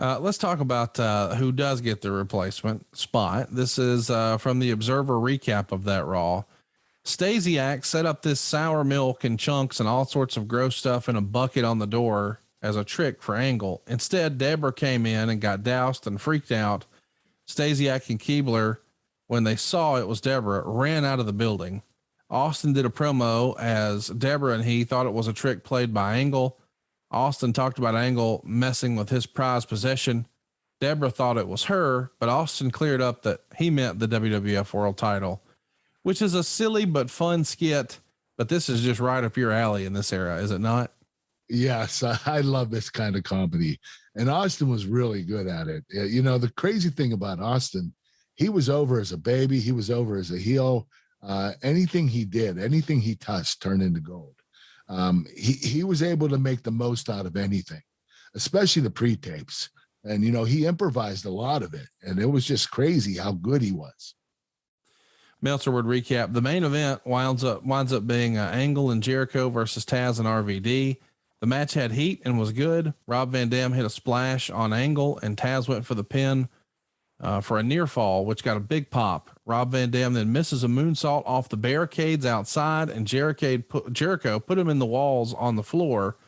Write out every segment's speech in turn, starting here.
Let's talk about who does get the replacement spot. This is from the Observer recap of that Raw. Stasiak set up this sour milk and chunks and all sorts of gross stuff in a bucket on the door as a trick for Angle. Instead, Deborah came in and got doused and freaked out. Stasiak and Keebler, when they saw it was Deborah, ran out of the building. Austin did a promo as Deborah and he thought it was a trick played by Angle. Austin talked about Angle messing with his prized possession. Deborah thought it was her, but Austin cleared up that he meant the WWF World Title, which is a silly but fun skit. But this is just right up your alley in this era, is it not? Yes, I love this kind of comedy. And Austin was really good at it. You know, the crazy thing about Austin, he was over as a baby. He was over as a heel. Anything he did, anything he touched turned into gold. He was able to make the most out of anything, especially the pre-tapes. And, you know, he improvised a lot of it. And it was just crazy how good he was. Meltzer would recap. The main event winds up being Angle and Jericho versus Taz and RVD. The match had heat and was good. Rob Van Dam hit a splash on Angle and Taz went for the pin for a near fall, which got a big pop. Rob Van Dam then misses a moonsault off the barricades outside, and Jericho put him in the walls on the floor.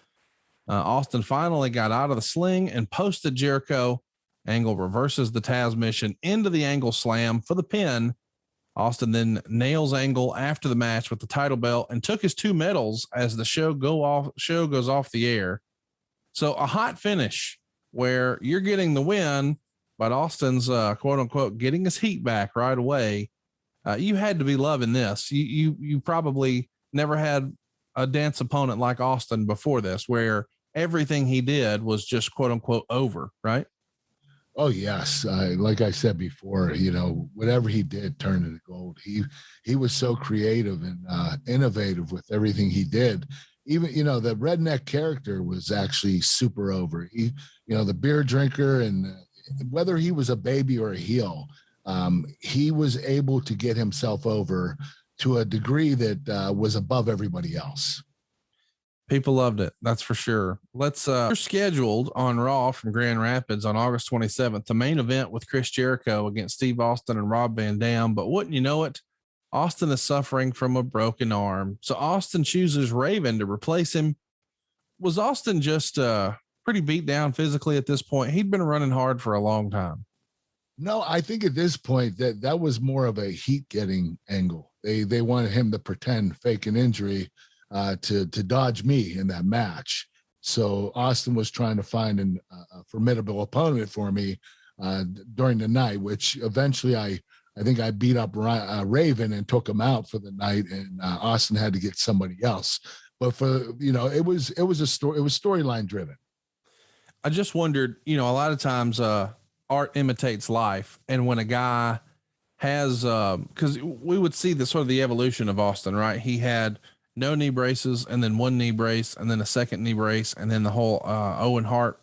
Austin finally got out of the sling and posted Jericho. Angle reverses the Taz mission into the Angle slam for the pin. Austin then nails Angle after the match with the title belt and took his 2 medals as the show goes off the air. So a hot finish where you're getting the win, but Austin's quote unquote getting his heat back right away. You had to be loving this. You probably never had a dance opponent like Austin before this, where everything he did was just quote unquote over, right? Oh yes. Like I said before, you know, whatever he did turned into gold. He was so creative and innovative with everything he did. Even, you know, the redneck character was actually super over. He, you know, the beer drinker, and whether he was a baby or a heel, he was able to get himself over to a degree that was above everybody else. People loved it. That's for sure. We're scheduled on Raw from Grand Rapids on August 27th, the main event with Chris Jericho against Steve Austin and Rob Van Dam. But wouldn't you know it, Austin is suffering from a broken arm. So Austin chooses Raven to replace him. Was Austin just pretty beat down physically at this point? He'd been running hard for a long time. No, I think at this point that was more of a heat getting angle. They wanted him to pretend fake an injury to dodge me in that match. So Austin was trying to find a formidable opponent for me during the night, which eventually I think I beat up Raven and took him out for the night, and Austin had to get somebody else. But for, you know, it was storyline driven. I just wondered, you know, a lot of times art imitates life, and when a guy has, because we would see the sort of the evolution of Austin, right? He had no knee braces, and then 1 knee brace, and then a 2nd knee brace, and then the whole Owen Hart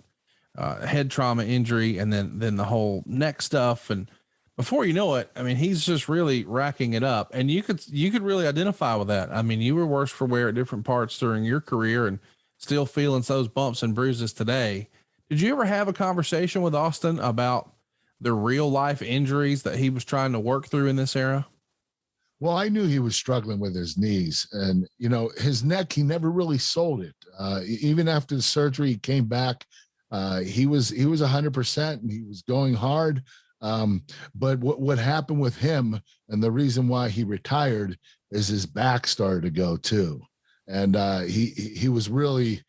head trauma injury, and then the whole neck stuff. And before you know it, I mean, he's just really racking it up, and you could really identify with that. I mean, you were worse for wear at different parts during your career, and still feeling those bumps and bruises today. Did you ever have a conversation with Austin about the real life injuries that he was trying to work through in this era? Well, I knew he was struggling with his knees, and, you know, his neck, he never really sold it. Even after the surgery, he came back. He was 100% and he was going hard. But what happened with him, and the reason why he retired, is his back started to go too. And he was really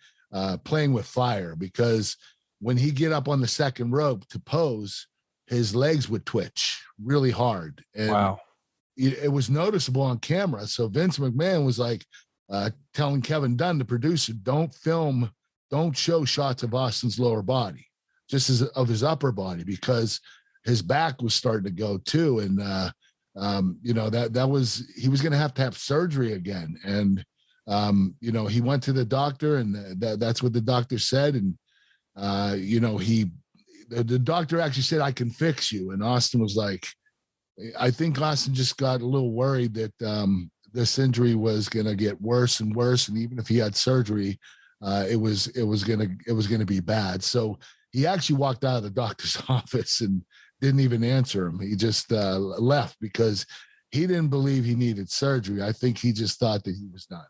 playing with fire, because when he get up on the second rope to pose, his legs would twitch really hard. And wow. It was noticeable on camera. So Vince McMahon was like telling Kevin Dunn, the producer, don't show shots of Austin's lower body, just as of his upper body, because his back was starting to go too. And, you know, he was going to have surgery again. And, you know, he went to the doctor, and that's what the doctor said. And, you know, the doctor actually said, I can fix you. And Austin was like, I think Austin just got a little worried that this injury was going to get worse and worse. And even if he had surgery, it was going to be bad. So he actually walked out of the doctor's office and didn't even answer him. He just left because he didn't believe he needed surgery. I think he just thought that he was done.